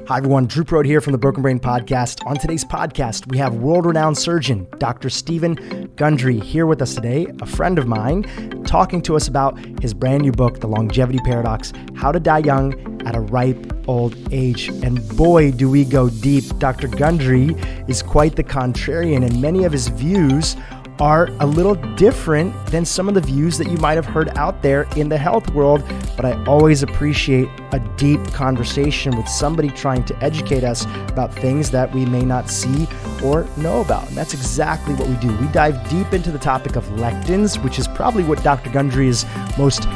Hi everyone, Drew Prode here from the Broken Brain Podcast. On today's podcast, we have world-renowned surgeon, Dr. Steven Gundry, here with us today, a friend of mine, talking to us about his brand new book, The Longevity Paradox, How to Die Young at a Ripe Old Age. And boy, do we go deep. Dr. Gundry is quite the contrarian, and many of his views are a little different than some of the views that you might have heard out there in the health world, but I always appreciate a deep conversation with somebody trying to educate us about things that we may not see or know about. And that's exactly what we do. We dive deep into the topic of lectins, which is probably what Dr. Gundry is most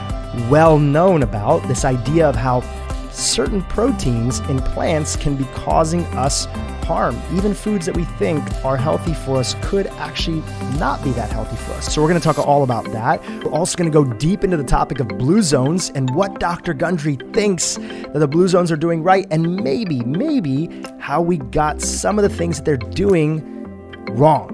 well known about, this idea of how certain proteins in plants can be causing us harm. Even foods that we think are healthy for us could actually not be that healthy for us. So we're going to talk all about that. We're also going to go deep into the topic of blue zones and what Dr. Gundry thinks that the blue zones are doing right, and maybe how we got some of the things that they're doing wrong,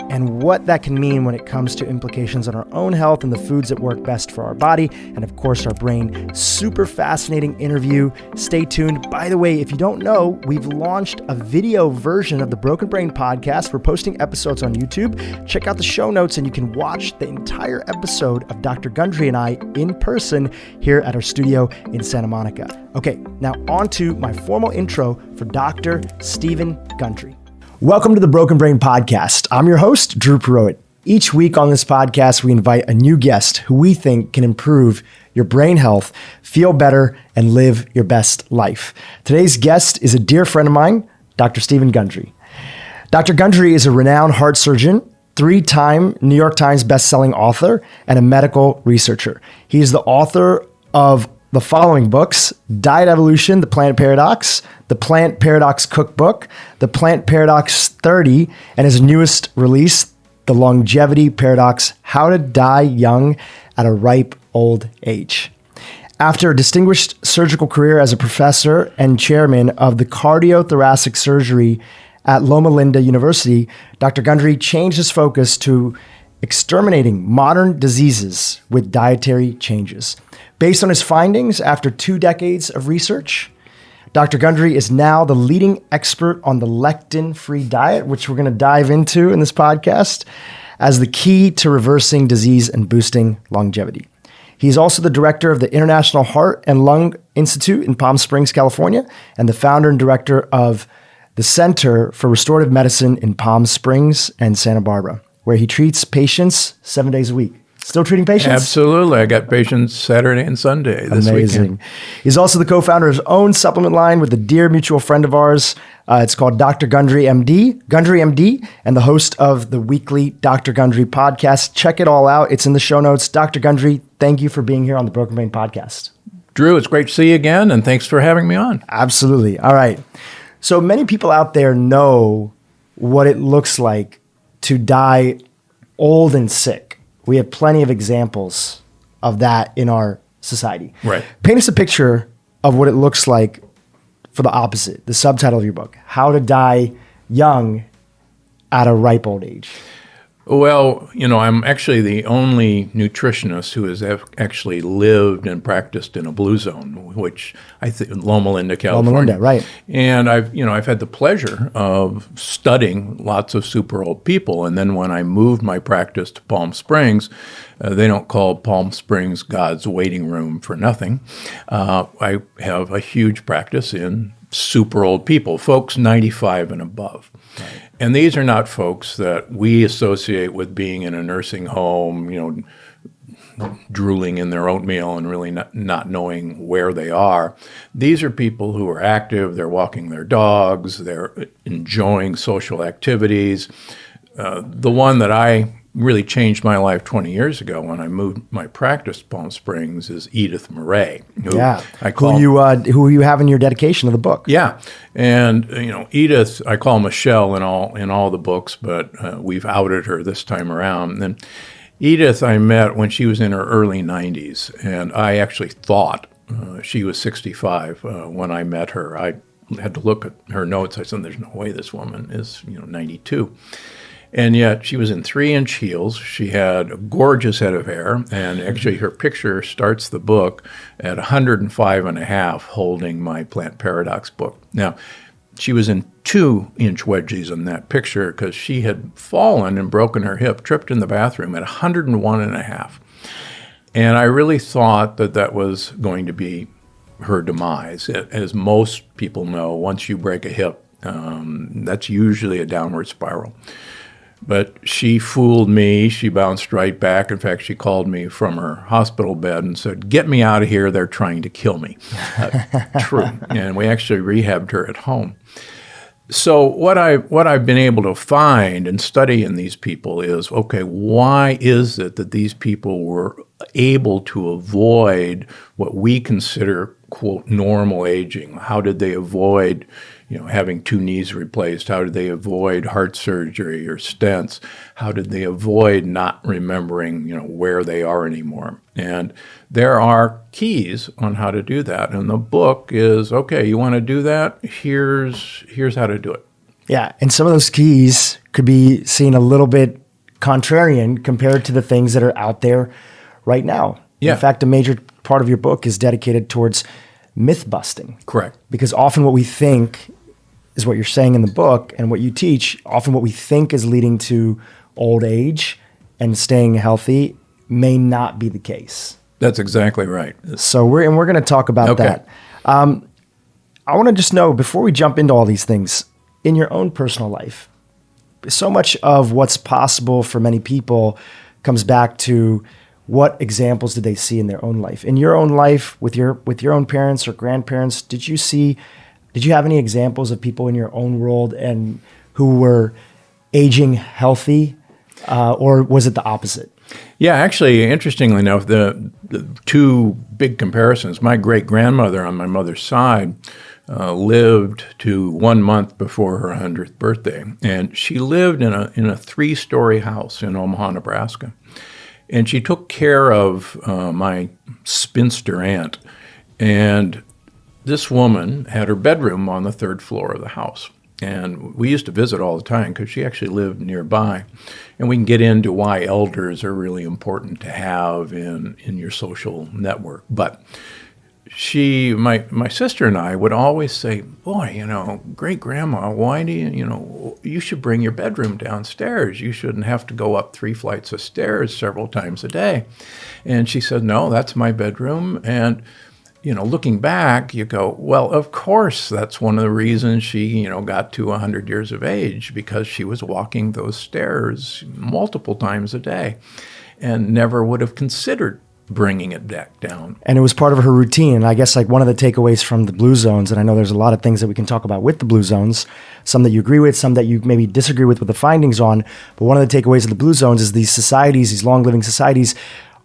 and what that can mean when it comes to implications on our own health and the foods that work best for our body and, of course, our brain. Super fascinating interview. Stay tuned. By the way, if you don't know, we've launched a video version of the Broken Brain Podcast. We're posting episodes on YouTube. Check out the show notes and you can watch the entire episode of Dr. Gundry and I in person here at our studio in Santa Monica. Okay, now on to my formal intro for Dr. Steven Gundry. Welcome to the Broken Brain Podcast. I'm your host, Drew Prode. Each week on this podcast, we invite a new guest who we think can improve your brain health, feel better, and live your best life. Today's guest is a dear friend of mine, Dr. Steven Gundry. Dr. Gundry is a renowned heart surgeon, 3-time New York Times bestselling author, and a medical researcher. He is the author of the following books: Diet Evolution, The Plant Paradox, The Plant Paradox Cookbook, The Plant Paradox 30, and his newest release, The Longevity Paradox, How to Die Young at a Ripe Old Age. After a distinguished surgical career as a professor and chairman of the cardiothoracic surgery at Loma Linda University, Dr. Gundry changed his focus to exterminating modern diseases with dietary changes. Based on his findings after 2 decades of research, Dr. Gundry is now the leading expert on the lectin-free diet, which we're going to dive into in this podcast, as the key to reversing disease and boosting longevity. He's also the director of the International Heart and Lung Institute in Palm Springs, California, and the founder and director of the Center for Restorative Medicine in Palm Springs and Santa Barbara, where he treats patients 7 days a week. Still treating patients? Absolutely. I got patients Saturday and Sunday this weekend. He's also the co-founder of his own supplement line with a dear mutual friend of ours. It's called Dr. Gundry MD, and the host of the weekly Dr. Gundry podcast. Check it all out. It's in the show notes. Dr. Gundry, thank you for being here on the Broken Brain Podcast. Drew, it's great to see you again, and thanks for having me on. Absolutely. All right. So many people out there know what it looks like to die old and sick. We have plenty of examples of that in our society. Right. Paint us a picture of what it looks like for the opposite, the subtitle of your book, How to Die Young at a Ripe Old Age. Well, I'm actually the only nutritionist who has actually lived and practiced in a blue zone, which I think Loma Linda, California. Loma Linda, right. And I've had the pleasure of studying lots of super old people. And then when I moved my practice to Palm Springs, they don't call Palm Springs God's waiting room for nothing. I have a huge practice in super old people, folks 95 and above. Right. And these are not folks that we associate with being in a nursing home, drooling in their oatmeal and really not knowing where they are. These are people who are active, they're walking their dogs, they're enjoying social activities. The one that I really changed my life 20 years ago when I moved my practice to Palm Springs is Edith Murray. Who you have in your dedication of the book. Yeah. And, Edith, I call Michelle in all the books, but we've outed her this time around. And Edith I met when she was in her early 90s, and I actually thought she was 65 when I met her. I had to look at her notes. I said, there's no way this woman is, 92. And yet she was in 3-inch heels. She had a gorgeous head of hair. And actually her picture starts the book at 105 and a half holding my Plant Paradox book. Now, she was in 2-inch wedgies in that picture because she had fallen and broken her hip, tripped in the bathroom at 101 and a half. And I really thought that that was going to be her demise. As most people know, once you break a hip, that's usually a downward spiral. But she fooled me. She bounced right back. In fact, she called me from her hospital bed and said, "Get me out of here. They're trying to kill me." True. And we actually rehabbed her at home. So what I've been able to find and study in these people is, okay, why is it that these people were able to avoid what we consider, quote, normal aging? How did they avoid, having 2 knees replaced? How did they avoid heart surgery or stents? How did they avoid not remembering, where they are anymore? And there are keys on how to do that. And the book is, okay, you want to do that? Here's how to do it. Yeah, and some of those keys could be seen a little bit contrarian compared to the things that are out there right now. Yeah. In fact, a major part of your book is dedicated towards myth busting. Correct. Because often what we think is what you're saying in the book and what you teach, often what we think is leading to old age and staying healthy may not be the case. That's exactly right. So we're going to talk about that. I want to just know, before we jump into all these things, in your own personal life, so much of what's possible for many people comes back to what examples did they see in their own life? In your own life, with your own parents or grandparents, did you have any examples of people in your own world and who were aging healthy, or was it the opposite? Yeah, actually, interestingly enough, the 2 big comparisons, my great-grandmother on my mother's side lived to 1 month before her 100th birthday. And she lived in a 3-story house in Omaha, Nebraska. And she took care of my spinster aunt. And this woman had her bedroom on the 3rd floor of the house. And we used to visit all the time because she actually lived nearby. And we can get into why elders are really important to have in your social network. But my sister and I would always say, boy, great-grandma, why do you should bring your bedroom downstairs. You shouldn't have to go up 3 flights of stairs several times a day. And she said, no, that's my bedroom. And looking back, you go, well, of course, that's one of the reasons she, got to 100 years of age, because she was walking those stairs multiple times a day and never would have considered bringing it back down. And it was part of her routine. And I guess one of the takeaways from the Blue Zones, and I know there's a lot of things that we can talk about with the Blue Zones, some that you agree with, some that you maybe disagree with the findings on, but one of the takeaways of the Blue Zones is these societies, these long-living societies,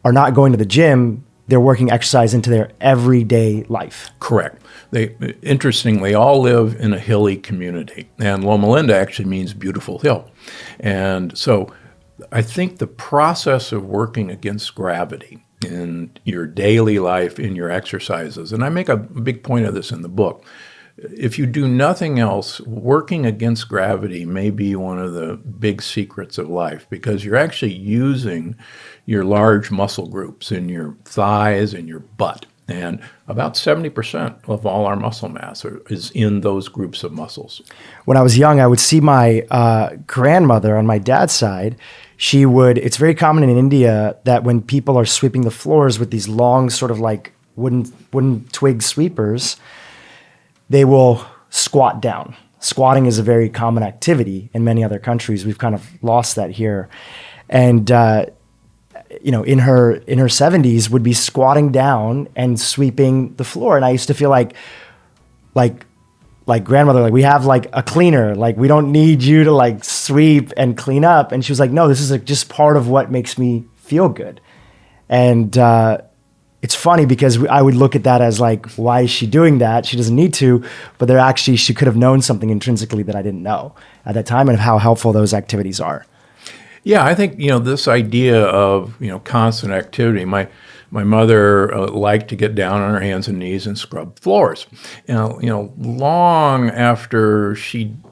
are not going to the gym. They're working exercise into their everyday life. Correct. They, interestingly, all live in a hilly community. And Loma Linda actually means beautiful hill. And so I think the process of working against gravity in your daily life, in your exercises, and I make a big point of this in the book, if you do nothing else, working against gravity may be one of the big secrets of life, because you're actually using your large muscle groups in your thighs and your butt. And about 70% of all our muscle mass is in those groups of muscles. When I was young, I would see my grandmother on my dad's side. It's very common in India that when people are sweeping the floors with these long sort of wooden twig sweepers, they will squat down. Squatting is a very common activity in many other countries. We've kind of lost that here. And, in her 70s would be squatting down and sweeping the floor. And I used to feel like grandmother, we have a cleaner, we don't need you to sweep and clean up. And she was like, no, this is just part of what makes me feel good. And, it's funny because I would look at that as why is she doing that? She doesn't need to, but she could have known something intrinsically that I didn't know at that time, and how helpful those activities are. Yeah, I think, this idea of, constant activity. my mother liked to get down on her hands and knees and scrub floors. Long after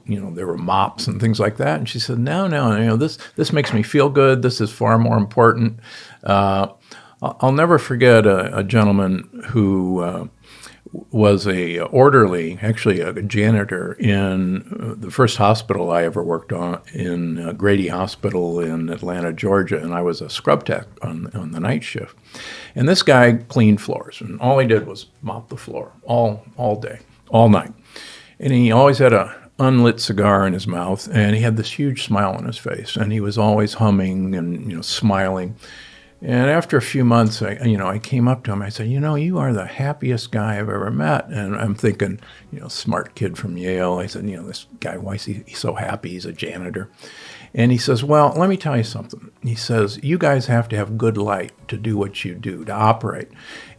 there were mops and things like that, and she said, no, this makes me feel good. This is far more important. I'll never forget a gentleman who was a orderly, actually a janitor in the first hospital I ever worked on in Grady Hospital in Atlanta, Georgia, and I was a scrub tech on the night shift. And this guy cleaned floors, and all he did was mop the floor all day, all night. And he always had a unlit cigar in his mouth, and he had this huge smile on his face, and he was always humming and smiling. And after a few months, I came up to him. I said, you are the happiest guy I've ever met. And I'm thinking, smart kid from Yale. I said, this guy, why is he so happy? He's a janitor. And he says, well, let me tell you something. He says, you guys have to have good light to do what you do, to operate.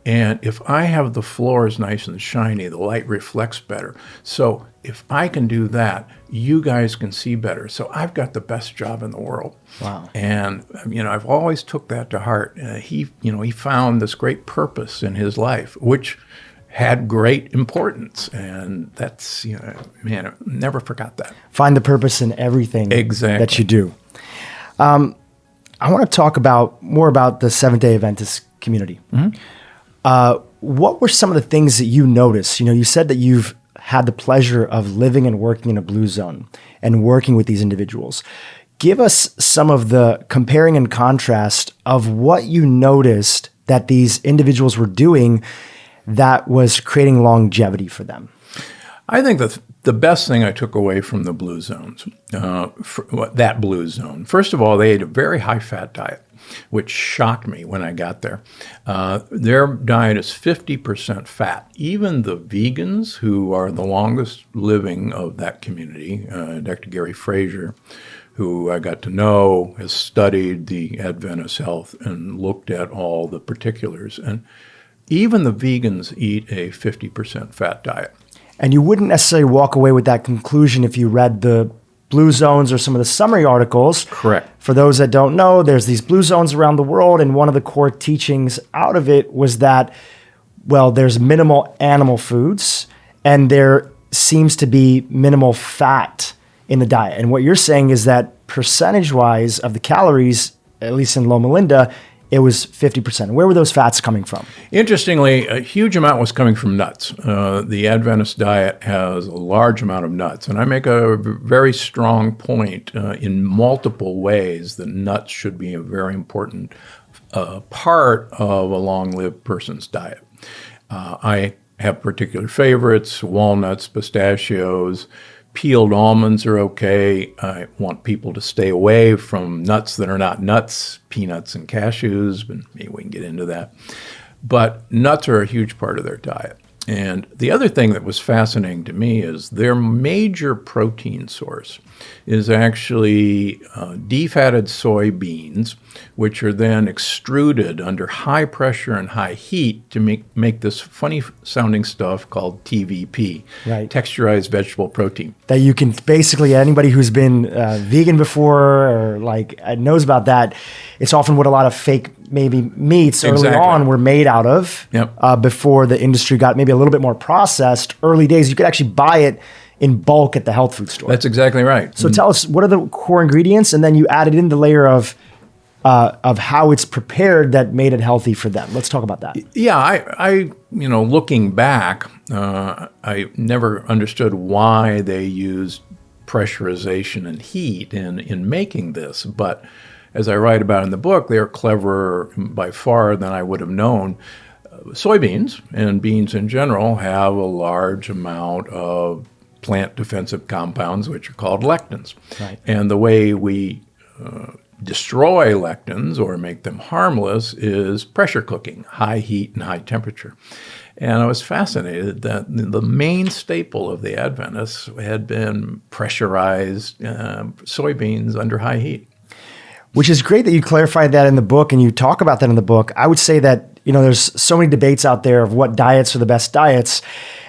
And if I have the floors nice and shiny, the light reflects better. So if I can do that, you guys can see better. So I've got the best job in the world. Wow. And, I've always took that to heart. He found this great purpose in his life, which had great importance. And that's, I never forgot that. Find the purpose in everything that you do. I want to talk more about the Seventh-day Adventist community. Mm-hmm. What were some of the things that you noticed? You said that you've had the pleasure of living and working in a blue zone and working with these individuals. Give us some of the comparing and contrast of what you noticed that these individuals were doing that was creating longevity for them. I think that the best thing I took away from the blue zones, that blue zone, first of all, they ate a very high-fat diet, which shocked me when I got there. Their diet is 50% fat. Even the vegans, who are the longest living of that community, Dr. Gary Frazier, who I got to know, has studied the Adventist health and looked at all the particulars. And even the vegans eat a 50% fat diet. And you wouldn't necessarily walk away with that conclusion if you read the blue zones or some of the summary articles. Correct. For those that don't know, there's these blue zones around the world, and one of the core teachings out of it was that, there's minimal animal foods, and there seems to be minimal fat in the diet. And what you're saying is that percentage-wise of the calories, at least in Loma Linda, it was 50%. Where were those fats coming from? Interestingly, a huge amount was coming from nuts. The Adventist diet has a large amount of nuts, and I make a very strong point in multiple ways that nuts should be a very important part of a long-lived person's diet. I have particular favorites: walnuts, pistachios. Peeled almonds are okay. I want people to stay away from nuts that are not nuts, peanuts and cashews, but maybe we can get into that. But nuts are a huge part of their diet. And the other thing that was fascinating to me is their major protein source is actually defatted soybeans, which are then extruded under high pressure and high heat to make this funny sounding stuff called TVP, right. Texturized vegetable protein. That you can basically, anybody who's been vegan before or knows about that, it's often what a lot of fake maybe meats early on were made out of. Yep. Before the industry got maybe a little bit more processed. Early days, you could actually buy it in bulk at the health food store. That's exactly right. So tell us, what are the core ingredients? And then you added in the layer of how it's prepared that made it healthy for them. Let's talk about that. Yeah, I looking back, I never understood why they used pressurization and heat in making this. But as I write about in the book, they're cleverer by far than I would have known. Soybeans and beans in general have a large amount of plant defensive compounds, which are called lectins. Right. And the way we destroy lectins or make them harmless is pressure cooking, high heat and high temperature. And I was fascinated that the main staple of the Adventists had been pressurized soybeans under high heat. Which is great that you clarified that in the book and you talk about that in the book. I would say that, there's so many debates out there of what diets are the best diets.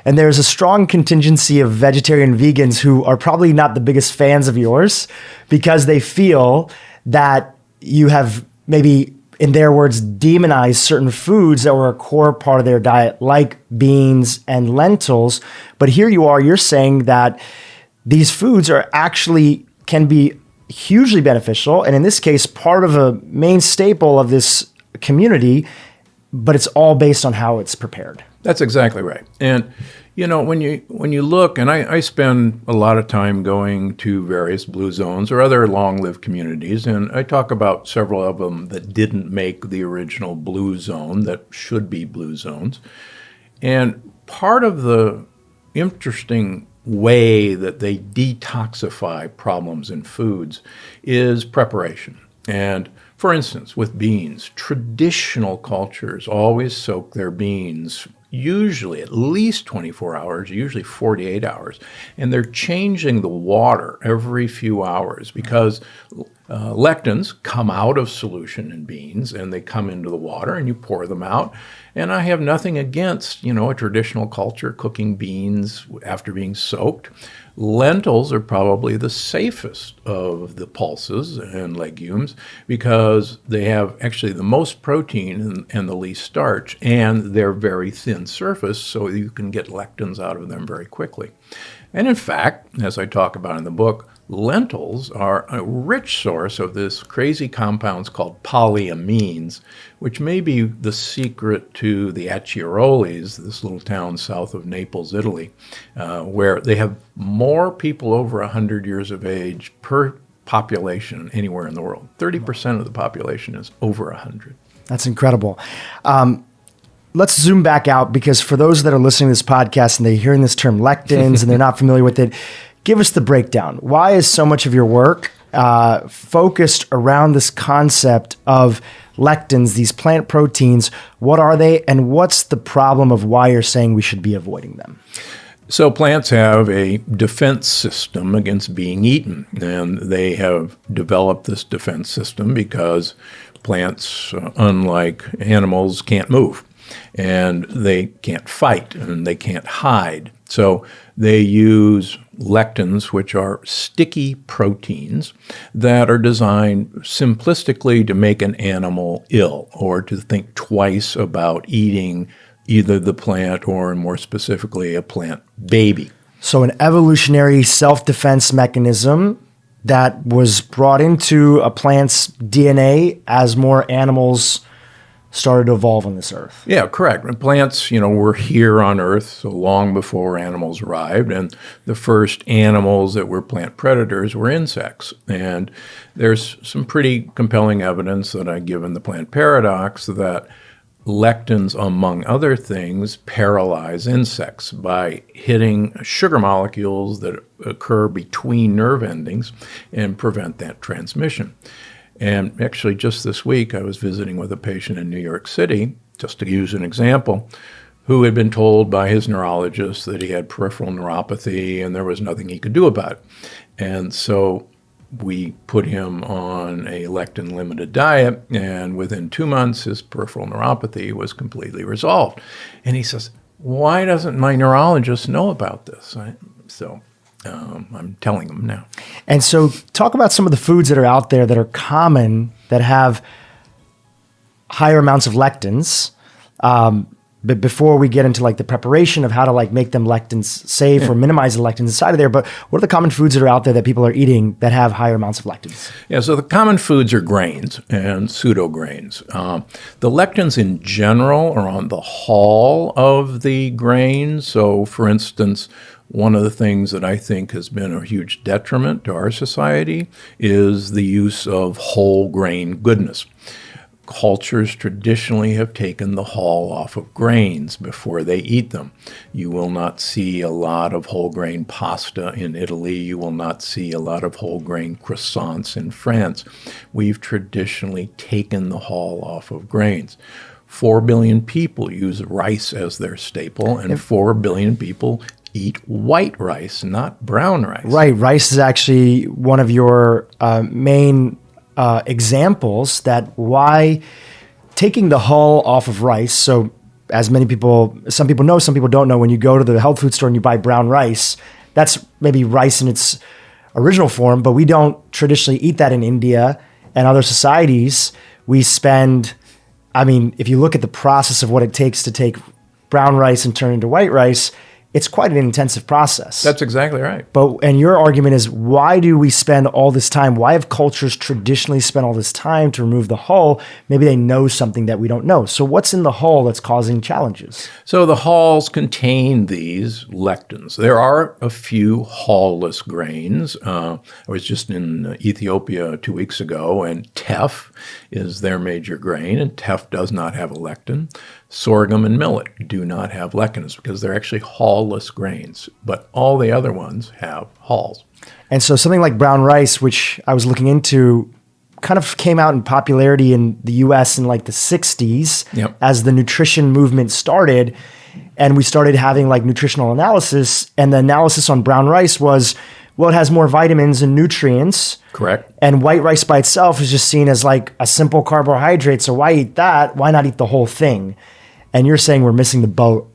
And there's a strong contingency of vegetarian vegans who are probably not the biggest fans of yours because they feel that you have maybe in their words, demonize certain foods that were a core part of their diet, like beans and lentils. But here you're saying that these foods can be hugely beneficial, and in this case, part of a main staple of this community, but it's all based on how it's prepared. That's exactly right. And when you look, and I spend a lot of time going to various blue zones or other long-lived communities, and I talk about several of them that didn't make the original blue zone that should be blue zones. And part of the interesting way that they detoxify problems in foods is preparation. And for instance, with beans, traditional cultures always soak their beans usually at least 24 hours, usually 48 hours. And they're changing the water every few hours because lectins come out of solution in beans and they come into the water and you pour them out. And I have nothing against, a traditional culture cooking beans after being soaked. Lentils are probably the safest of the pulses and legumes because they have actually the most protein and the least starch, and they're very thin surface, so you can get lectins out of them very quickly. And in fact, as I talk about in the book, lentils are a rich source of this crazy compounds called polyamines, which may be the secret to the Acciarolis, this little town south of Naples, Italy, where they have more people over 100 years of age per population anywhere in the world. 30% of the population is over 100. That's incredible. Let's zoom back out, because for those that are listening to this podcast and they're hearing this term lectins and they're not familiar with it, give us the breakdown. Why is so much of your work focused around this concept of lectins, these plant proteins? What are they, and what's the problem of why you're saying we should be avoiding them? So plants have a defense system against being eaten, and they have developed this defense system because plants, unlike animals, can't move, and they can't fight, and they can't hide. So they use lectins, which are sticky proteins that are designed simplistically to make an animal ill or to think twice about eating either the plant or, more specifically, a plant baby. So an evolutionary self-defense mechanism that was brought into a plant's DNA as more animals started to evolve on this earth. Yeah, correct. And plants, were here on Earth so long before animals arrived, and the first animals that were plant predators were insects. And there's some pretty compelling evidence that I give in the Plant Paradox that lectins, among other things, paralyze insects by hitting sugar molecules that occur between nerve endings and prevent that transmission. And actually, just this week, I was visiting with a patient in New York City, just to use an example, who had been told by his neurologist that he had peripheral neuropathy and there was nothing he could do about it. And so we put him on a lectin-limited diet, and within 2 months, his peripheral neuropathy was completely resolved. And he says, why doesn't my neurologist know about this? So I'm telling him now. And so talk about some of the foods that are out there that are common that have higher amounts of lectins. But before we get into the preparation of how to make them lectins safe or minimize the lectins inside of there, but what are the common foods that are out there that people are eating that have higher amounts of lectins? Yeah, so the common foods are grains and pseudograins. The lectins in general are on the hull of the grains. So for instance, one of the things that I think has been a huge detriment to our society is the use of whole grain goodness. Cultures traditionally have taken the hull off of grains before they eat them. You will not see a lot of whole grain pasta in Italy. You will not see a lot of whole grain croissants in France. We've traditionally taken the hull off of grains. 4 billion people use rice as their staple, and 4 billion people eat white rice, not brown rice. Right. Rice is actually one of your main examples that why taking the hull off of rice. So as some people know, some people don't know, when you go to the health food store and you buy brown rice, that's maybe rice in its original form, but we don't traditionally eat that in India and other societies. we spend, I mean, if you look at the process of what it takes to take brown rice and turn it into white rice, it's quite an intensive process. That's exactly right. And your argument is, why do we spend all this time? Why have cultures traditionally spent all this time to remove the hull? Maybe they know something that we don't know. So what's in the hull that's causing challenges? So the hulls contain these lectins. There are a few hull-less grains. I was just in Ethiopia 2 weeks ago, and teff is their major grain, and teff does not have a lectin. Sorghum and millet do not have lectins because they're actually hull-less grains, but all the other ones have hulls. And so something like brown rice, which I was looking into, kind of came out in popularity in the US in like the 60s as the nutrition movement started. And we started having like nutritional analysis, and the analysis on brown rice was, well, it has more vitamins and nutrients. Correct. And white rice by itself is just seen as like a simple carbohydrate. So why eat that? Why not eat the whole thing? And you're saying we're missing the boat.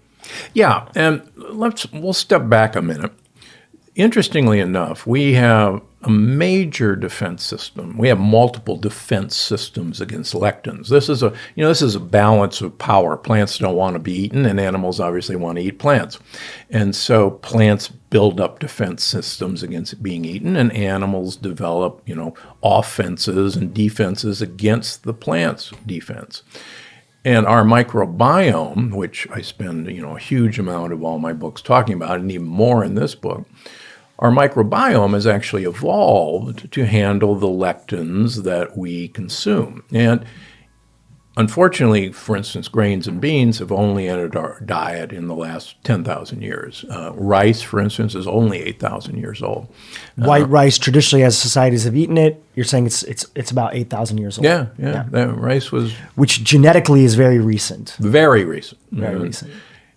Yeah, and we'll step back a minute. Interestingly enough, we have a major defense system. We have multiple defense systems against lectins. This is a balance of power. Plants don't want to be eaten, and animals obviously want to eat plants. And so plants build up defense systems against being eaten, and animals develop, offenses and defenses against the plant's defense. And our microbiome, which I spend a huge amount of all my books talking about, and even more in this book, our microbiome has actually evolved to handle the lectins that we consume. And unfortunately, for instance, grains and beans have only entered our diet in the last 10,000 years. Rice, for instance, is only 8,000 years old. White rice, traditionally, as societies have eaten it, you're saying it's about 8,000 years old. Yeah. That rice was... Which genetically is very recent. Very recent. Very recent.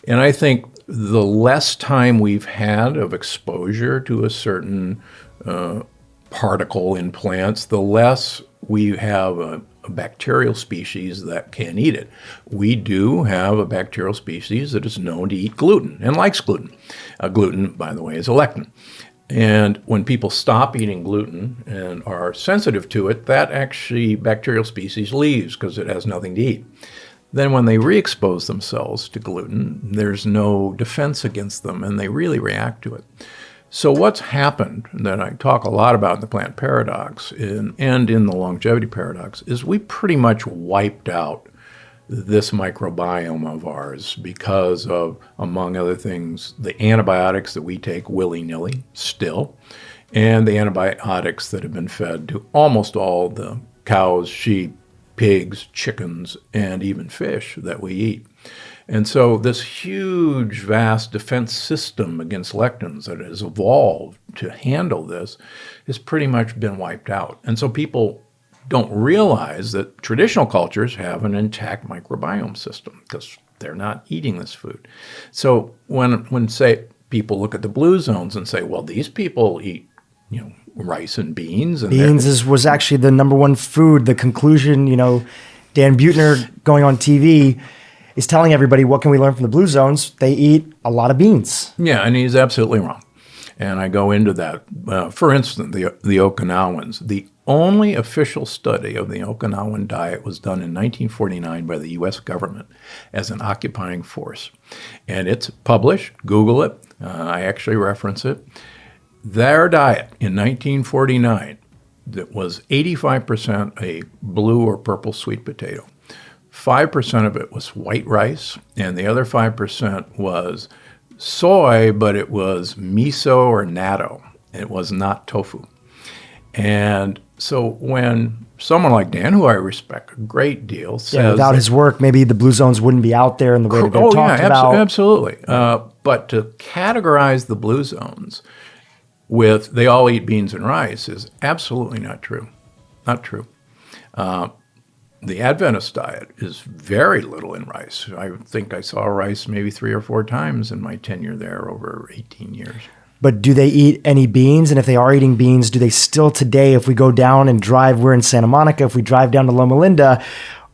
And I think the less time we've had of exposure to a certain particle in plants, the less we have a bacterial species that can eat it. We do have a bacterial species that is known to eat gluten and likes gluten. Gluten, by the way, is a lectin. And when people stop eating gluten and are sensitive to it, that actually bacterial species leaves because it has nothing to eat. Then when they re-expose themselves to gluten, there's no defense against them, and they really react to it. So what's happened that I talk a lot about in the plant paradox and in the longevity paradox is we pretty much wiped out this microbiome of ours because of, among other things, the antibiotics that we take willy-nilly still, and the antibiotics that have been fed to almost all the cows, sheep, pigs, chickens, and even fish that we eat. And so this huge, vast defense system against lectins that has evolved to handle this has pretty much been wiped out. And so people don't realize that traditional cultures have an intact microbiome system because they're not eating this food. So when say people look at the blue zones and say, well, these people eat, rice and beans. And beans was actually the number one food. The conclusion, Dan Buettner going on TV is telling everybody, what can we learn from the blue zones? They eat a lot of beans. Yeah, and he's absolutely wrong. And I go into that. For instance, the Okinawans. The only official study of the Okinawan diet was done in 1949 by the U.S. government as an occupying force. And it's published. Google it. I actually reference it. Their diet in 1949 that was 85% a blue or purple sweet potato. 5% of it was white rice, and the other 5% was soy, but it was miso or natto. It was not tofu. And so when someone like Dan, who I respect a great deal, says... without his work, maybe the blue zones wouldn't be out there in the way that they're talked about. Absolutely. But to categorize the blue zones with they all eat beans and rice is absolutely not true. Not true. The Adventist diet is very little in rice. I think I saw rice maybe 3 or 4 times in my tenure there over 18 years. But do they eat any beans? And if they are eating beans, do they still today, if we go down and drive, we're in Santa Monica, if we drive down to Loma Linda,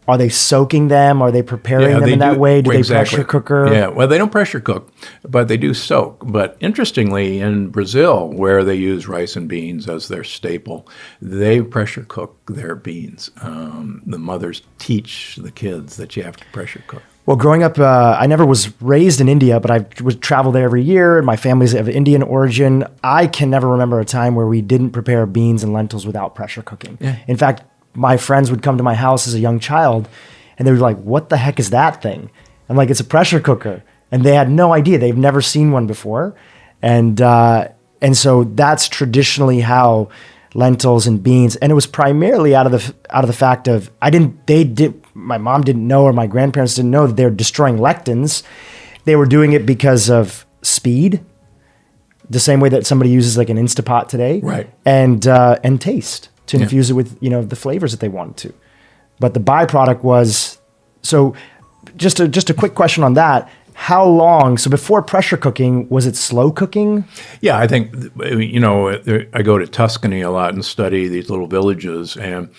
are they soaking them? Are they preparing them in that way? Do they pressure cooker? Yeah, well, they don't pressure cook, but they do soak. But interestingly, in Brazil, where they use rice and beans as their staple, they pressure cook their beans. The mothers teach the kids that you have to pressure cook. Well, growing up, I never was raised in India, but I would travel there every year. My family's of Indian origin. I can never remember a time where we didn't prepare beans and lentils without pressure cooking. Yeah. In fact, my friends would come to my house as a young child, and they were like, "What the heck is that thing?" I'm like, "It's a pressure cooker," and they had no idea. They've never seen one before, and so that's traditionally how lentils and beans. And it was primarily out of the fact of my mom didn't know, or my grandparents didn't know, that they're destroying lectins. They were doing it because of speed, the same way that somebody uses like an Instapot today, right? And taste, to infuse it with the flavors that they wanted to. But the byproduct was, so just a quick question on that. How long, so before pressure cooking, was it slow cooking? Yeah, I think, I go to Tuscany a lot and study these little villages, and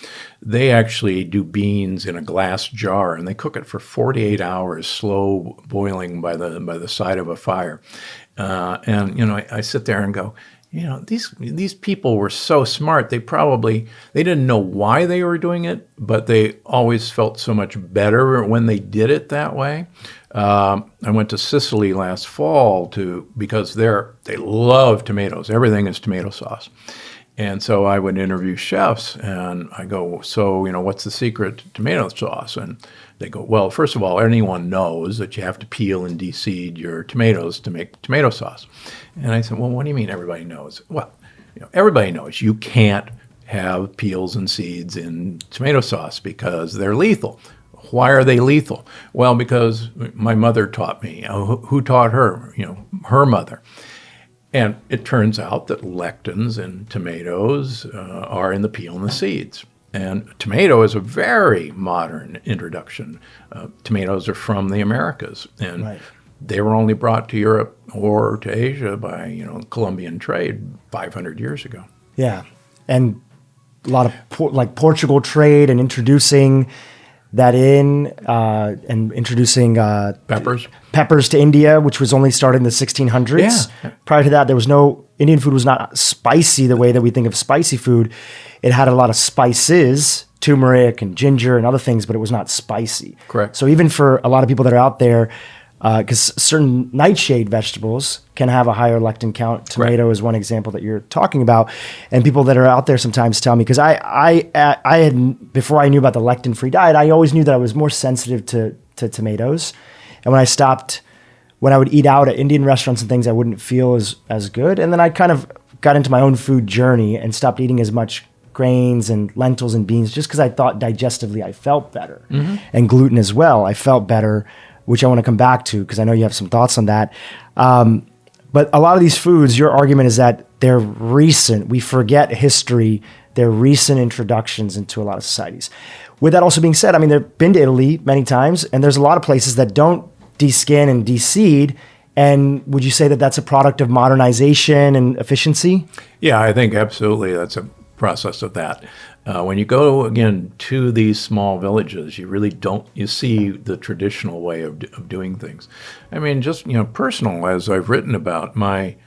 they actually do beans in a glass jar, and they cook it for 48 hours, slow boiling by the side of a fire. I sit there and go, these people were so smart. They didn't know why they were doing it, but they always felt so much better when they did it that way. I went to Sicily last fall because they love tomatoes. Everything is tomato sauce. And so I would interview chefs, and I go, so, what's the secret to tomato sauce? And they go, well, first of all, anyone knows that you have to peel and de-seed your tomatoes to make tomato sauce. And I said, well, what do you mean everybody knows? Well, everybody knows you can't have peels and seeds in tomato sauce because they're lethal. Why are they lethal? Well, because my mother taught me. Who taught her? Her mother. And it turns out that lectins in tomatoes are in the peel and the seeds. And tomato is a very modern introduction. Tomatoes are from the Americas, and they were only brought to Europe or to Asia by Columbian trade 500 years ago. Yeah, and a lot of Portugal trade and introducing that and introducing peppers to India, which was only started in the 1600s. Yeah. Prior to that, Indian food was not spicy the way that we think of spicy food. It had a lot of spices, turmeric and ginger and other things, but it was not spicy. Correct. So even for a lot of people that are out there, because certain nightshade vegetables can have a higher lectin count. Tomato is one example that you're talking about. And people that are out there sometimes tell me, because I had, before I knew about the lectin-free diet, I always knew that I was more sensitive to tomatoes. And when I would eat out at Indian restaurants and things, I wouldn't feel as good. And then I kind of got into my own food journey and stopped eating as much grains and lentils and beans just because I thought digestively I felt better. Mm-hmm. And gluten as well, I felt better, which I want to come back to because I know you have some thoughts on that. But a lot of these foods, your argument is that they're recent. We forget history. They're recent introductions into a lot of societies. With that also being said, they've been to Italy many times, and there's a lot of places that don't de-skin and de-seed. And would you say that that's a product of modernization and efficiency? Yeah, I think absolutely that's a process of that. When you go, again, to these small villages, you see the traditional way of doing things. Just, personal, as I've written about, my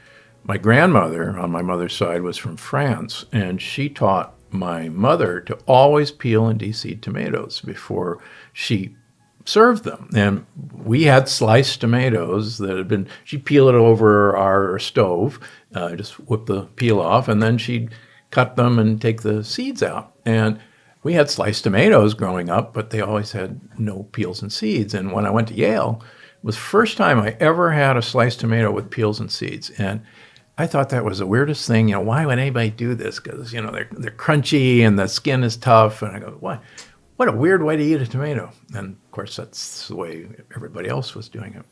grandmother on my mother's side was from France, and she taught my mother to always peel and de-seed tomatoes before she served them. And we had sliced tomatoes she'd peel it over our stove, just whip the peel off, and then she'd cut them and take the seeds out. And we had sliced tomatoes growing up, but they always had no peels and seeds. And when I went to Yale, it was the first time I ever had a sliced tomato with peels and seeds. And I thought that was the weirdest thing. Why would anybody do this? Because, they're crunchy and the skin is tough. And I go, what a weird way to eat a tomato. And of course, that's the way everybody else was doing it.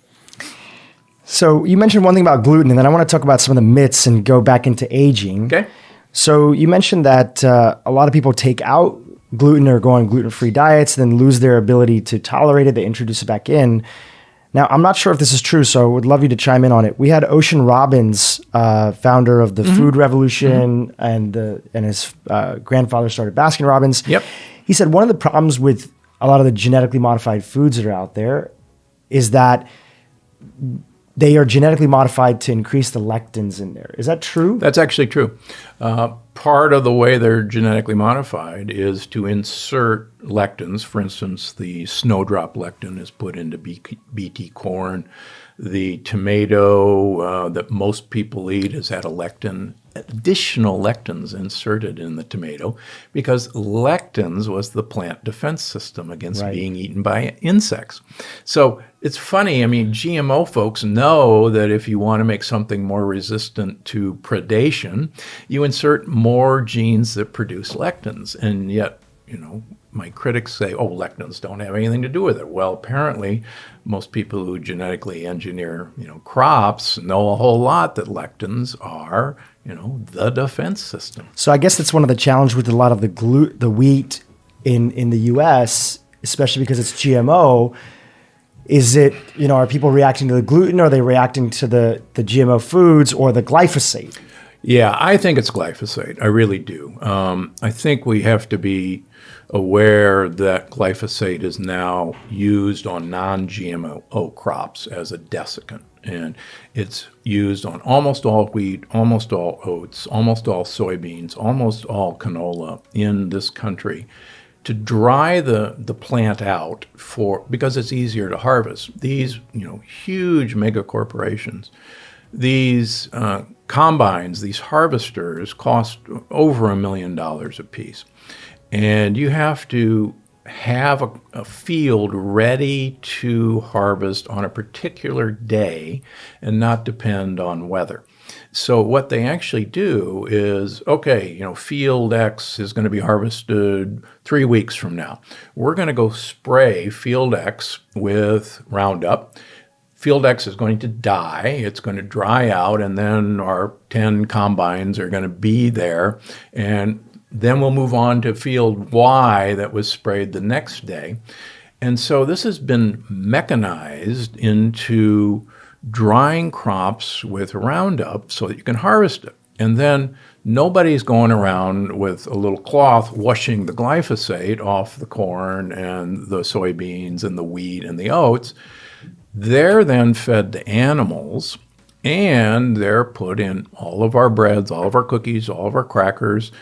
So you mentioned one thing about gluten, and then I want to talk about some of the myths and go back into aging. Okay. So you mentioned that a lot of people take out gluten or go on gluten-free diets, then lose their ability to tolerate it. They introduce it back in. Now, I'm not sure if this is true, so I would love you to chime in on it. We had Ocean Robbins, founder of the food revolution, and his grandfather started Baskin Robbins. Yep. He said one of the problems with a lot of the genetically modified foods that are out there is that they are genetically modified to increase the lectins in there. Is that true? That's actually true. Part of the way they're genetically modified is to insert lectins. For instance, the snowdrop lectin is put into BT corn. The tomato that most people eat has had additional lectins inserted in the tomato because lectins was the plant defense system against being eaten by insects. So it's funny, I mean, GMO folks know that if you want to make something more resistant to predation, you insert more genes that produce lectins. And yet, my critics say, lectins don't have anything to do with it. Well, apparently, most people who genetically engineer, crops know a whole lot that lectins are, the defense system. So I guess that's one of the challenges with a lot of the wheat in the U.S., especially because it's GMO. Is it, are people reacting to the gluten? Or are they reacting to the GMO foods or the glyphosate? Yeah, I think it's glyphosate. I really do. I think we have to be aware that glyphosate is now used on non-GMO crops as a desiccant. And it's used on almost all wheat, almost all oats, almost all soybeans, almost all canola in this country to dry the plant out because it's easier to harvest. These huge mega corporations, these combines, these harvesters cost over $1 million a piece. And you have to have a field ready to harvest on a particular day and not depend on weather. So what they actually do is, field X is going to be harvested 3 weeks from now. We're going to go spray field X with Roundup. Field X is going to die, it's going to dry out, and then our 10 combines are going to be there, and then we'll move on to field Y that was sprayed the next day. And so this has been mechanized into drying crops with Roundup so that you can harvest it. And then nobody's going around with a little cloth washing the glyphosate off the corn and the soybeans and the wheat and the oats. They're then fed to animals, and they're put in all of our breads, all of our cookies, all of our crackers.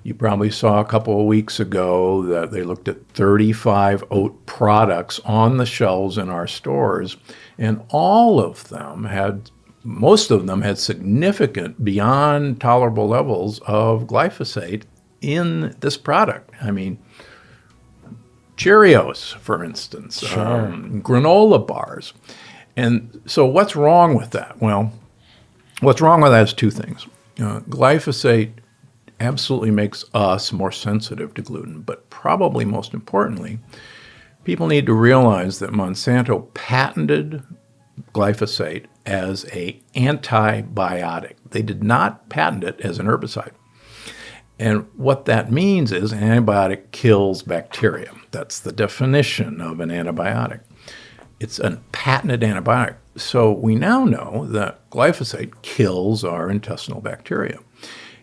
You probably saw a couple of weeks ago that they looked at 35 oat products on the shelves in our stores, and most of them had significant, beyond tolerable levels of glyphosate in this product. I mean, Cheerios, for instance, granola bars. And so what's wrong with that? Well, what's wrong with that is two things. Glyphosate absolutely makes us more sensitive to gluten, but probably most importantly, people need to realize that Monsanto patented glyphosate as an antibiotic. They did not patent it as an herbicide. And what that means is an antibiotic kills bacteria. That's the definition of an antibiotic. It's a patented antibiotic. So we now know that glyphosate kills our intestinal bacteria.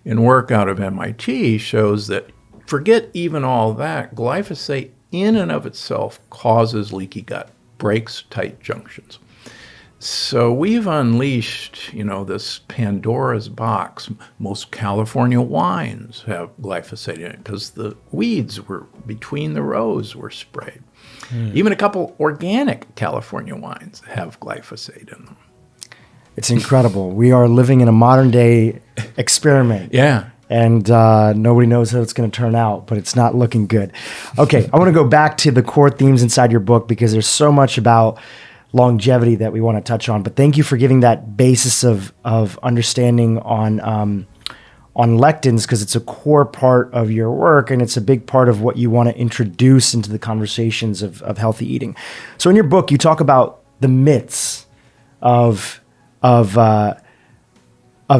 And work out of MIT shows that, forget even all that, glyphosate in and of itself causes leaky gut, breaks tight junctions. So we've unleashed, this Pandora's box. Most California wines have glyphosate in it because the weeds were between the rows were sprayed. Even a couple organic California wines have glyphosate in them. It's incredible. We are living in a modern day experiment. Yeah. And nobody knows how it's going to turn out, but it's not looking good. Okay, I want to go back to the core themes inside your book because there's so much about longevity that we want to touch on. But thank you for giving that basis of understanding on lectins, because it's a core part of your work and it's a big part of what you want to introduce into the conversations of healthy eating. So in your book, you talk about the myths of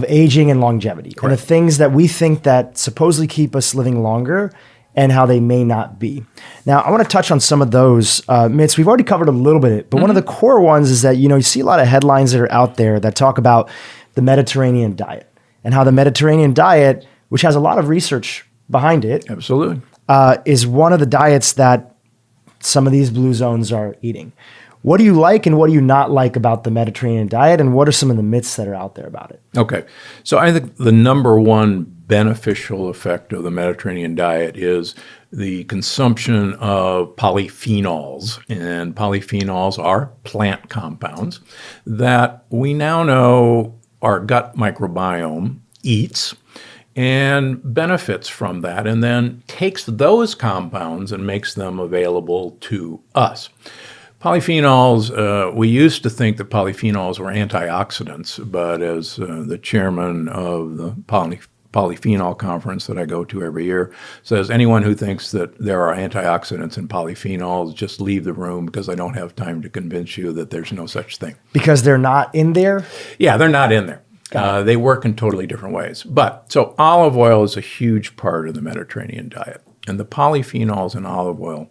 aging and longevity. Correct. And the things that we think that supposedly keep us living longer and how they may not be. Now, I want to touch on some of those myths. We've already covered a little bit, but one of the core ones is that, you see a lot of headlines that are out there that talk about the Mediterranean diet and how the Mediterranean diet, which has a lot of research behind it, absolutely, is one of the diets that some of these blue zones are eating. What do you like and what do you not like about the Mediterranean diet, and what are some of the myths that are out there about it? Okay. So I think the number one beneficial effect of the Mediterranean diet is the consumption of polyphenols. And polyphenols are plant compounds that we now know our gut microbiome eats and benefits from that, and then takes those compounds and makes them available to us. Polyphenols, we used to think that polyphenols were antioxidants, but as the chairman of the polyphenol conference that I go to every year says, anyone who thinks that there are antioxidants in polyphenols, just leave the room, because I don't have time to convince you that there's no such thing. Because they're not in there? Yeah, they're not in there. They work in totally different ways. So olive oil is a huge part of the Mediterranean diet. And the polyphenols in olive oil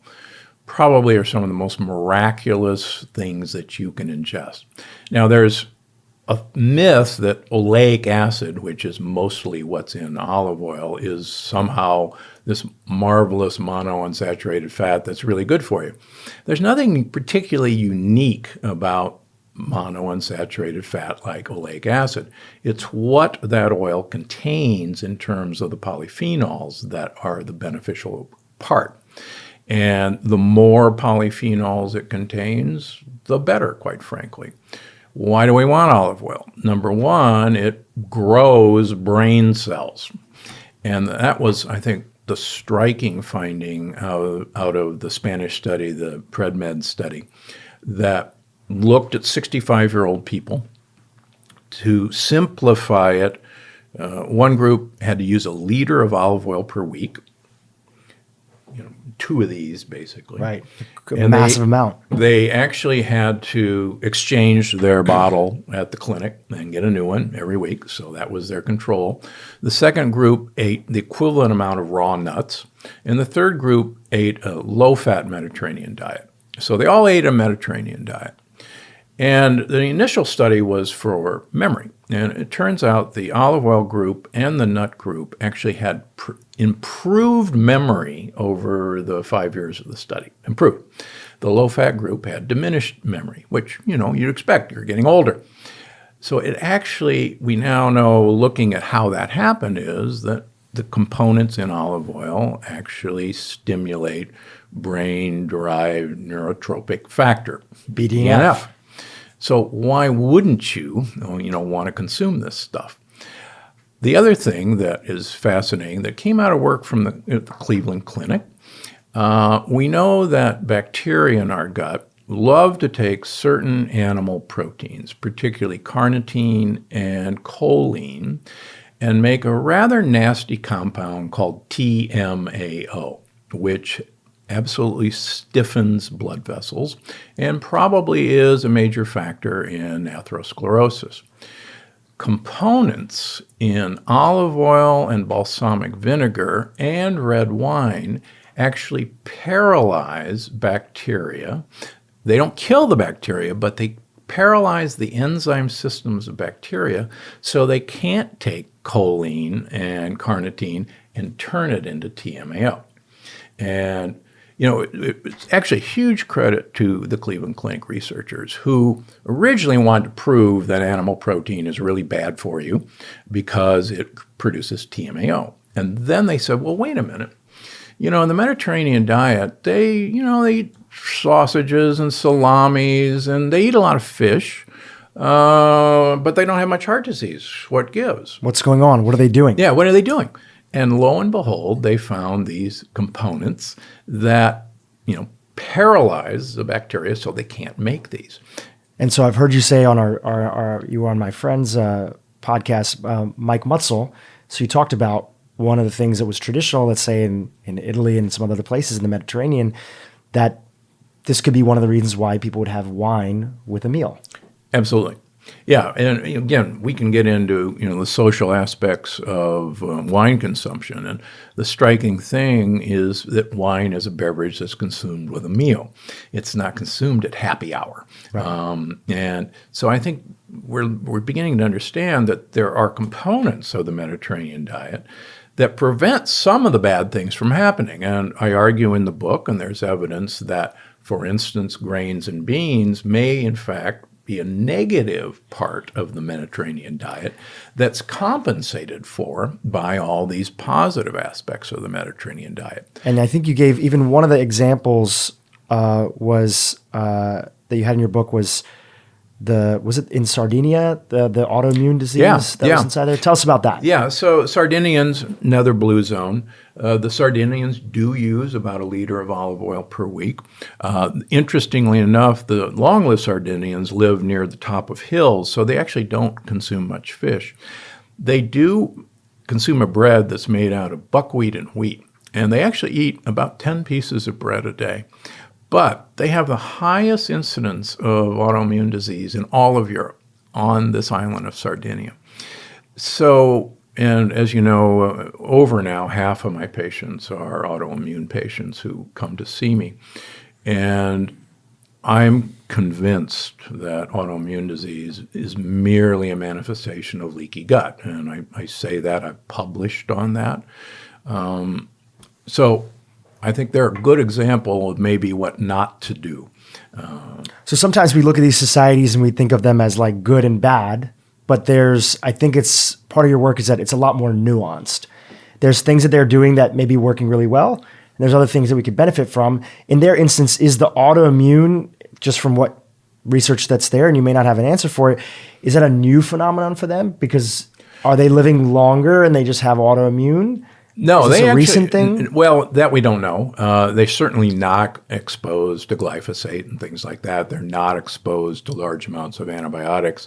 probably are some of the most miraculous things that you can ingest. Now, there's a myth that oleic acid, which is mostly what's in olive oil, is somehow this marvelous monounsaturated fat that's really good for you. There's nothing particularly unique about monounsaturated fat like oleic acid. It's what that oil contains in terms of the polyphenols that are the beneficial part. And the more polyphenols it contains, the better, quite frankly. Why do we want olive oil? Number one, it grows brain cells. And that was, I think, the striking finding out of the Spanish study, the PredMed study, that looked at 65-year-old people. To simplify it, one group had to use 1 liter of olive oil per week. 2 of these, basically. Right. A massive amount. They actually had to exchange their bottle at the clinic and get a new one every week, so that was their control. The second group ate the equivalent amount of raw nuts, and the third group ate a low-fat Mediterranean diet. So they all ate a Mediterranean diet. And the initial study was for memory. And it turns out the olive oil group and the nut group actually had improved memory over the 5 years of the study. Improved. The low-fat group had diminished memory, which, you'd expect. You're getting older. So it actually, we now know, looking at how that happened, is that the components in olive oil actually stimulate brain-derived neurotropic factor, BDNF. So why wouldn't you, want to consume this stuff? The other thing that is fascinating that came out of work from the Cleveland Clinic, we know that bacteria in our gut love to take certain animal proteins, particularly carnitine and choline, and make a rather nasty compound called TMAO, which absolutely stiffens blood vessels and probably is a major factor in atherosclerosis. Components in olive oil and balsamic vinegar and red wine actually paralyze bacteria. They don't kill the bacteria, but they paralyze the enzyme systems of bacteria so they can't take choline and carnitine and turn it into TMAO. And it's actually a huge credit to the Cleveland Clinic researchers who originally wanted to prove that animal protein is really bad for you because it produces TMAO. And then they said, well, wait a minute. In the Mediterranean diet, they eat sausages and salamis, and they eat a lot of fish, but they don't have much heart disease. What gives? What's going on? What are they doing? Yeah, what are they doing? And lo and behold, they found these components that, paralyze the bacteria so they can't make these. And so I've heard you say on you were on my friend's podcast, Mike Mutzel. So you talked about one of the things that was traditional, let's say in Italy and some other places in the Mediterranean, that this could be one of the reasons why people would have wine with a meal. Absolutely. Yeah, and again, we can get into the social aspects of wine consumption, and the striking thing is that wine is a beverage that's consumed with a meal. It's not consumed at happy hour, right. And so I think we're beginning to understand that there are components of the Mediterranean diet that prevent some of the bad things from happening. And I argue in the book, and there's evidence that, for instance, grains and beans may in fact be a negative part of the Mediterranean diet that's compensated for by all these positive aspects of the Mediterranean diet. And I think you gave even one of the examples that you had in your book was it in Sardinia, the autoimmune disease that was inside there? Tell us about that. Yeah, so Sardinians, another blue zone. The Sardinians do use about 1 liter of olive oil per week. Interestingly enough, the long-lived Sardinians live near the top of hills, so they actually don't consume much fish. They do consume a bread that's made out of buckwheat and wheat, and they actually eat about 10 pieces of bread a day. But they have the highest incidence of autoimmune disease in all of Europe on this island of Sardinia. So, and as you know, over now, half of my patients are autoimmune patients who come to see me. And I'm convinced that autoimmune disease is merely a manifestation of leaky gut. And I say that, I've published on that. So I think they're a good example of maybe what not to do. So sometimes we look at these societies and we think of them as like good and bad, but I think it's part of your work is that it's a lot more nuanced. There's things that they're doing that may be working really well, and there's other things that we could benefit from. In their instance, is the autoimmune, just from what research that's there, and you may not have an answer for it, is that a new phenomenon for them? Because are they living longer and they just have autoimmune? No, is this a recent thing? Well, that we don't know. They're certainly not exposed to glyphosate and things like that. They're not exposed to large amounts of antibiotics.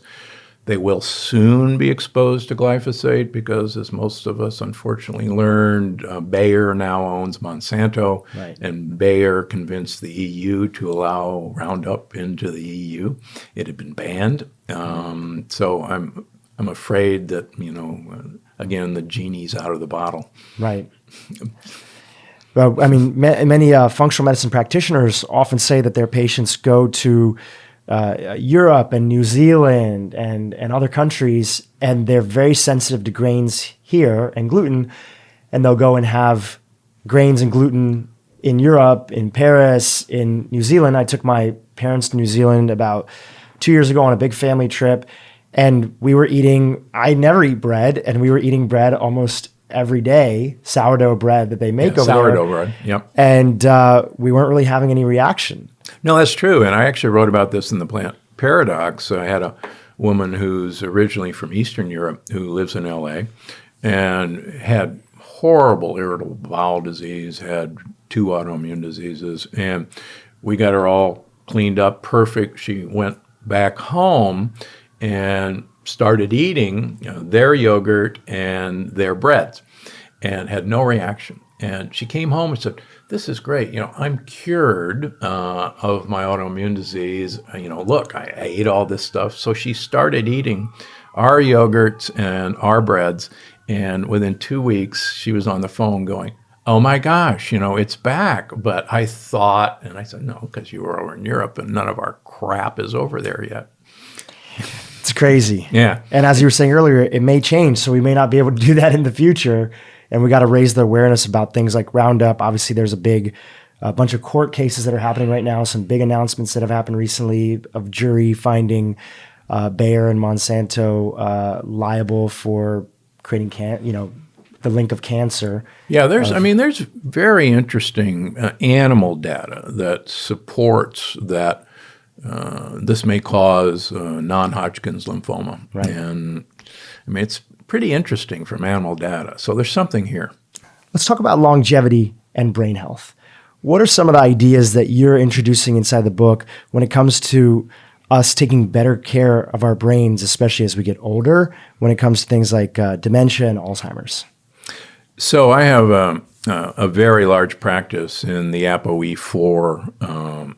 They will soon be exposed to glyphosate because, as most of us unfortunately learned, Bayer now owns Monsanto, right. And Bayer convinced the EU to allow Roundup into the EU. It had been banned. So I'm afraid that, again, the genie's out of the bottle. Right. Well, I mean, many functional medicine practitioners often say that their patients go to Europe and New Zealand and other countries, and they're very sensitive to grains here and gluten, and they'll go and have grains and gluten in Europe, in Paris, in New Zealand. I took my parents to New Zealand about 2 years ago on a big family trip, and I never eat bread, and we were eating bread almost every day, sourdough bread that they make over there. Sourdough bread, yep. And we weren't really having any reaction. No, that's true. And I actually wrote about this in The Plant Paradox. I had a woman who's originally from Eastern Europe who lives in LA and had horrible irritable bowel disease, had 2 autoimmune diseases, and we got her all cleaned up perfect. She went back home and started eating their yogurt and their breads and had no reaction. And she came home and said, "This is great. I'm cured of my autoimmune disease. Look, I ate all this stuff." So she started eating our yogurts and our breads. And within 2 weeks, she was on the phone going, "Oh my gosh, it's back." But I thought, and I said, "No, because you were over in Europe and none of our crap is over there yet." It's crazy. Yeah. And as you were saying earlier, it may change. So we may not be able to do that in the future. And we got to raise the awareness about things like Roundup. Obviously, there's a bunch of court cases that are happening right now. Some big announcements that have happened recently of jury finding Bayer and Monsanto liable for creating the link of cancer. Yeah, there's very interesting animal data that supports that this may cause non-Hodgkin's lymphoma. Right. And it's pretty interesting from animal data. So there's something here. Let's talk about longevity and brain health. What are some of the ideas that you're introducing inside the book when it comes to us taking better care of our brains, especially as we get older, when it comes to things like dementia and Alzheimer's? So I have a very large practice in the ApoE4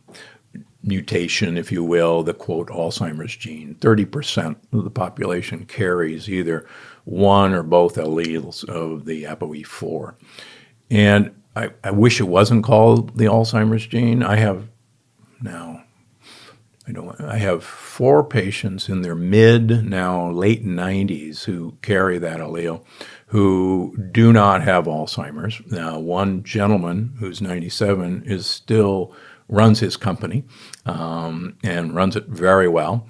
mutation, if you will, the quote Alzheimer's gene. 30% of the population carries either one or both alleles of the ApoE4. And I wish it wasn't called the Alzheimer's gene. I have now I have 4 patients in their mid, now late 90s who carry that allele, who do not have Alzheimer's. Now, one gentleman who's 97 runs his company and runs it very well.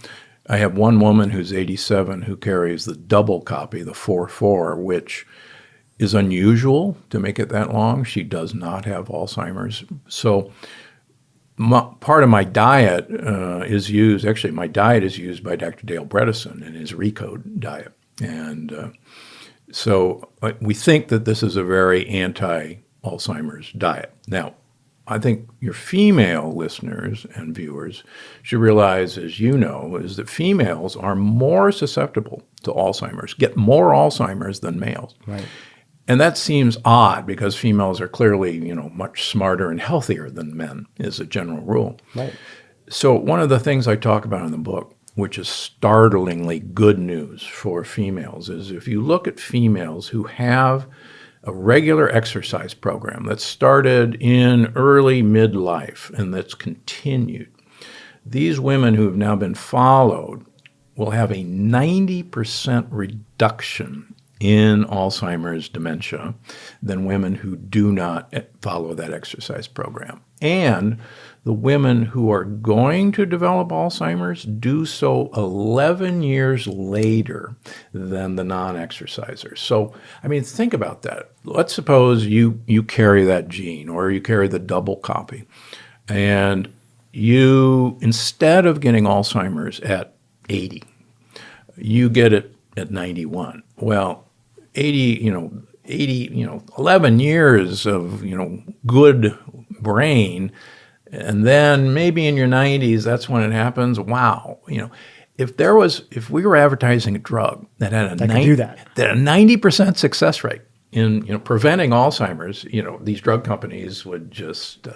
I have one woman who's 87 who carries the double copy, the 4-4, which is unusual to make it that long. She does not have Alzheimer's. So part of my diet my diet is used by Dr. Dale Bredesen in his Recode diet. And so we think that this is a very anti-Alzheimer's diet. Now, I think your female listeners and viewers should realize, as you know, is that females are more susceptible to Alzheimer's, get more Alzheimer's than males. Right. And that seems odd because females are clearly, much smarter and healthier than men, is a general rule. Right. So one of the things I talk about in the book, which is startlingly good news for females, is if you look at females who have a regular exercise program that started in early midlife and that's continued, these women who have now been followed will have a 90% reduction in Alzheimer's dementia than women who do not follow that exercise program. And the women who are going to develop Alzheimer's do so 11 years later than the non-exercisers. So, think about that. Let's suppose you carry that gene or you carry the double copy, and you, instead of getting Alzheimer's at 80, you get it at 91. Well, 11 years of, good brain, and then maybe in your 90s, that's when it happens. Wow. If we were advertising a drug that had a 90% success rate in, preventing Alzheimer's, these drug companies would just,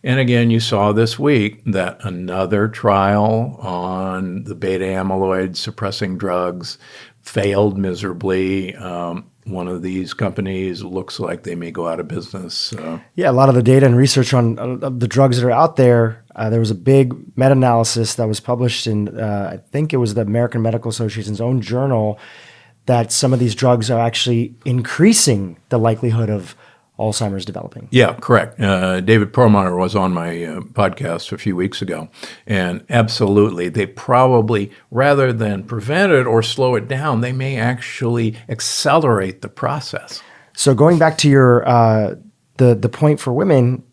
and again, you saw this week that another trial on the beta amyloid suppressing drugs failed miserably. One of these companies looks like they may go out of business. Yeah, a lot of the data and research on the drugs that are out there, there was a big meta-analysis that was published in, I think it was the American Medical Association's own journal, that some of these drugs are actually increasing the likelihood of Alzheimer's developing. Yeah, correct. David Perlmutter was on my podcast a few weeks ago, and absolutely, they probably, rather than prevent it or slow it down, they may actually accelerate the process. So going back to your the point for women,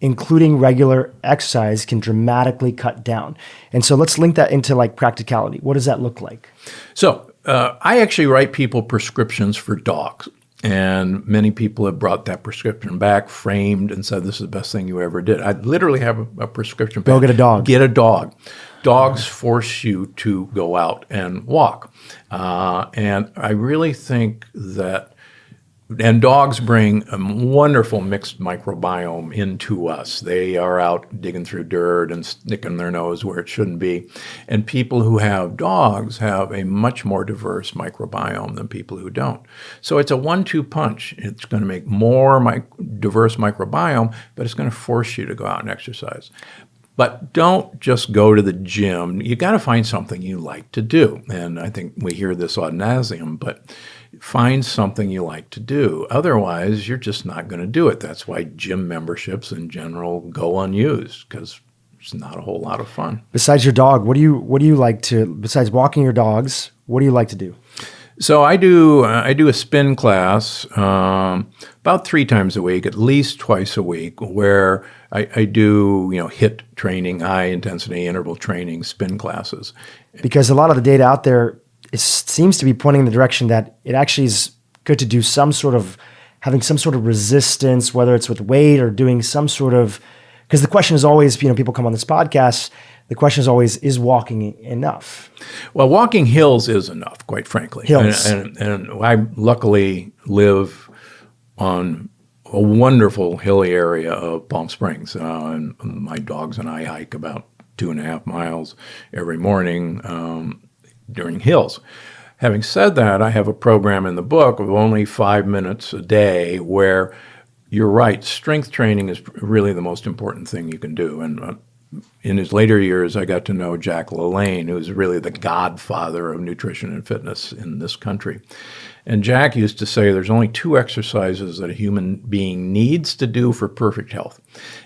including regular exercise can dramatically cut down. And so let's link that into practicality. What does that look like? So I actually write people prescriptions for dogs. And many people have brought that prescription back, framed, and said, this is the best thing you ever did. I literally have a prescription. Go get a dog. Get a dog. Dogs force you to go out and walk. And I really think that, and dogs bring a wonderful mixed microbiome into us. They are out digging through dirt and sticking their nose where it shouldn't be. And people who have dogs have a much more diverse microbiome than people who don't. So it's a 1-2 punch. It's going to make more diverse microbiome, but it's going to force you to go out and exercise. But don't just go to the gym. You got to find something you like to do. And I think we hear this ad nauseum, but find something you like to do. Otherwise, you're just not going to do it. That's why gym memberships in general go unused, because it's not a whole lot of fun. Besides your dog, what do you like to, besides walking your dogs, what do you like to do? So I do a spin class about 3 times a week, at least twice a week, where I do HIIT training, high intensity interval training, spin classes. Because a lot of the data out there seems to be pointing in the direction that it actually is good to do having some sort of resistance, whether it's with weight or doing some sort of, because the question is always, people come on this podcast, the question is always, is walking enough? Well, walking hills is enough, quite frankly. Hills. And I luckily live on a wonderful hilly area of Palm Springs. And my dogs and I hike about 2.5 miles every morning during hills. Having said that, I have a program in the book of only 5 minutes a day where, you're right, strength training is really the most important thing you can do. And in his later years, I got to know Jack LaLanne, who's really the godfather of nutrition and fitness in this country. And Jack used to say there's only 2 exercises that a human being needs to do for perfect health.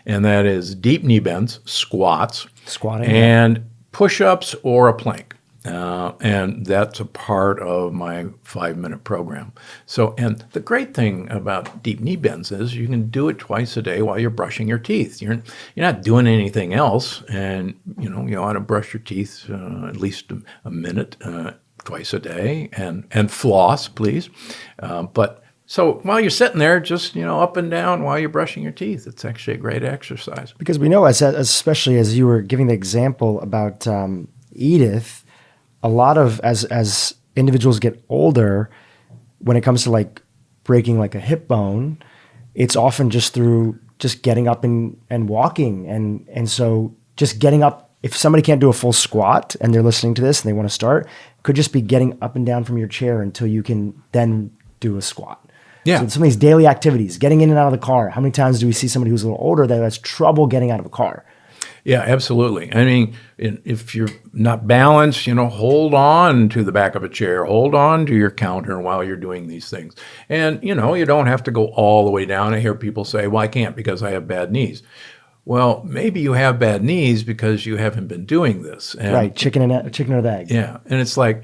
And that is deep knee bends, Squatting, and push-ups or a plank. And that's a part of my 5-minute program. So, and the great thing about deep knee bends is you can do it twice a day while you're brushing your teeth. You're not doing anything else, and you ought to brush your teeth at least a minute twice a day, and floss, please. But so while you're sitting there, just up and down while you're brushing your teeth, it's actually a great exercise. Because we know, especially as you were giving the example about Edith. A lot of as individuals get older, when it comes to like breaking like a hip bone, it's often just through just getting up and walking. And so just getting up, if somebody can't do a full squat and they're listening to this and they want to start, it could just be getting up and down from your chair until you can then do a squat. Yeah. So some of these daily activities, getting in and out of the car. How many times do we see somebody who's a little older that has trouble getting out of a car? Yeah, absolutely. I mean, if you're not balanced, hold on to the back of a chair, hold on to your counter while you're doing these things. And, you don't have to go all the way down. I hear people say, well, I can't because I have bad knees. Well, maybe you have bad knees because you haven't been doing this. And, right, chicken or the egg. Yeah, and it's like,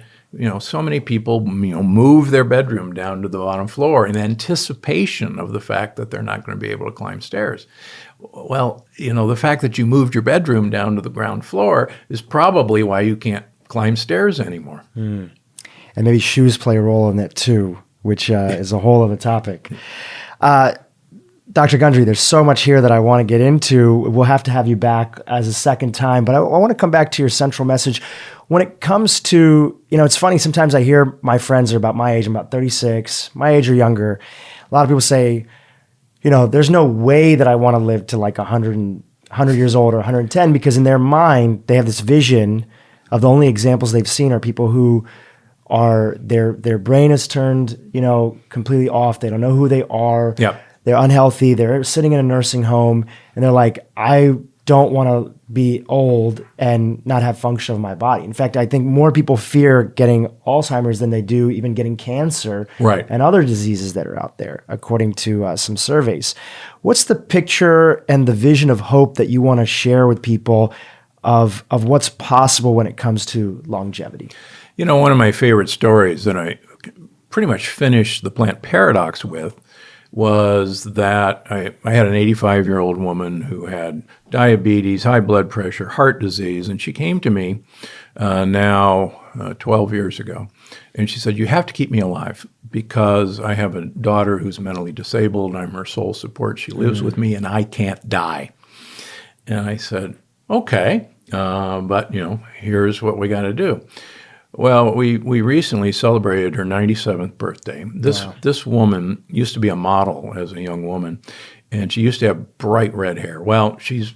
so many people, move their bedroom down to the bottom floor in anticipation of the fact that they're not going to be able to climb stairs. Well, the fact that you moved your bedroom down to the ground floor is probably why you can't climb stairs anymore. And maybe shoes play a role in that too, which is a whole other topic. Dr. Gundry, there's so much here that I want to get into. We'll have to have you back as a second time, but I want to come back to your central message. When it comes to, it's funny, sometimes I hear my friends are about my age, I'm about 36, my age or younger. A lot of people say, there's no way that I want to live to like 100 years old or 110, because in their mind, they have this vision of the only examples they've seen are people who are, their brain is turned, completely off. They don't know who they are. Yeah. They're unhealthy. They're sitting in a nursing home and they're like, I don't want to be old and not have function of my body. In fact, I think more people fear getting Alzheimer's than they do even getting cancer and other diseases that are out there, according to some surveys. What's the picture and the vision of hope that you want to share with people of what's possible when it comes to longevity? One of my favorite stories that I pretty much finished the plant paradox with was that I had an 85-year-old woman who had diabetes, high blood pressure, heart disease, and she came to me now 12 years ago, and she said, you have to keep me alive because I have a daughter who's mentally disabled, I'm her sole support, she lives with me, and I can't die. And I said, okay, but here's what we got to do. Well, we recently celebrated her 97th birthday. This woman used to be a model as a young woman, and she used to have bright red hair. Well, she's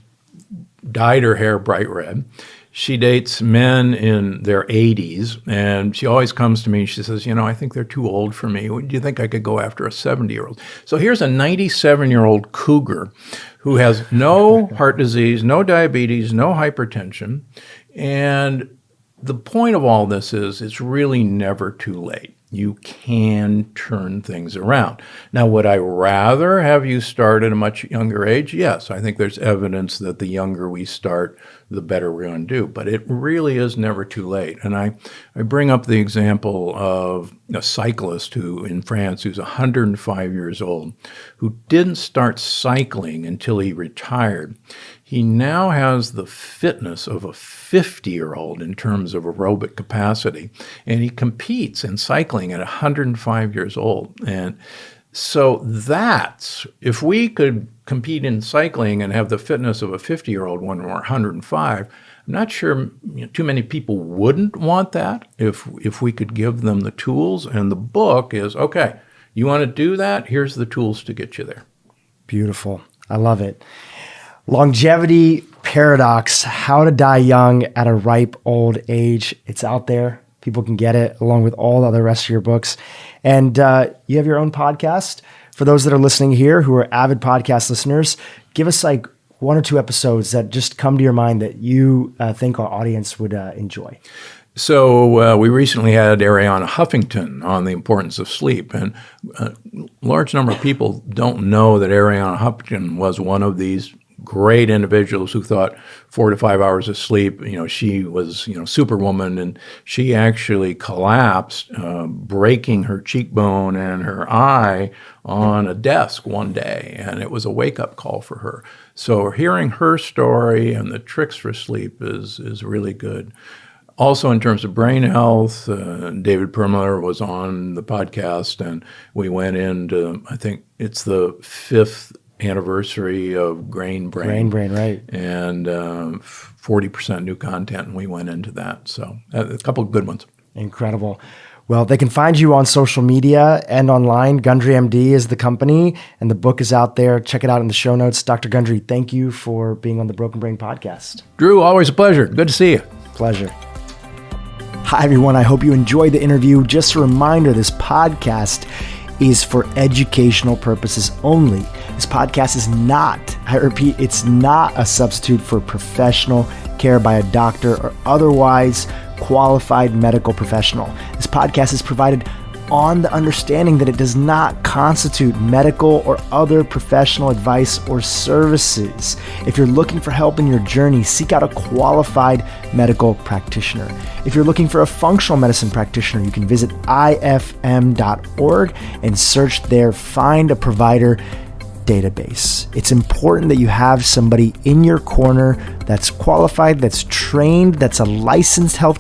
dyed her hair bright red. She dates men in their 80s, and she always comes to me and she says, I think they're too old for me. Do you think I could go after a 70-year-old? So here's a 97-year-old cougar who has no heart disease, no diabetes, no hypertension, and the point of all this is it's really never too late. You can turn things around. Now, would I rather have you start at a much younger age? Yes, I think there's evidence that the younger we start, the better we're going to do. But it really is never too late. And I bring up the example of a cyclist in France who's 105 years old, who didn't start cycling until he retired. He now has the fitness of a 50-year-old in terms of aerobic capacity, and he competes in cycling at 105 years old. And so that's, if we could compete in cycling and have the fitness of a 50-year-old when we're 105, I'm not sure too many people wouldn't want that if we could give them the tools. And the book is, okay, you want to do that? Here's the tools to get you there. Beautiful. I love it. Longevity Paradox, How to Die Young at a Ripe Old Age. It's out there. People can get it along with all the other rest of your books. And you have your own podcast. For those that are listening here who are avid podcast listeners, give us one or two episodes that just come to your mind that you think our audience would enjoy? So we recently had Arianna Huffington on the importance of sleep, and a large number of people don't know that Arianna Huffington was one of these great individuals who thought 4 to 5 hours of sleep, she was, superwoman, and she actually collapsed, breaking her cheekbone and her eye on a desk one day, and it was a wake-up call for her. So hearing her story and the tricks for sleep is really good. Also, in terms of brain health, David Permler was on the podcast, and we went into, I think it's the 5th anniversary of Grain Brain. Grain Brain, right. And 40% new content, and we went into that. So a couple of good ones. Incredible. Well, they can find you on social media and online. Gundry MD is the company, and the book is out there. Check it out in the show notes. Dr. Gundry, thank you for being on the Broken Brain podcast. Drew, always a pleasure. Good to see you. Pleasure. Hi, everyone. I hope you enjoyed the interview. Just a reminder, this podcast is for educational purposes only. This podcast is not, I repeat, it's not a substitute for professional care by a doctor or otherwise qualified medical professional. This podcast is provided on the understanding that it does not constitute medical or other professional advice or services. If you're looking for help in your journey, seek out a qualified medical practitioner. If you're looking for a functional medicine practitioner, you can visit ifm.org and search their Find a Provider database. It's important that you have somebody in your corner that's qualified, that's trained, that's a licensed health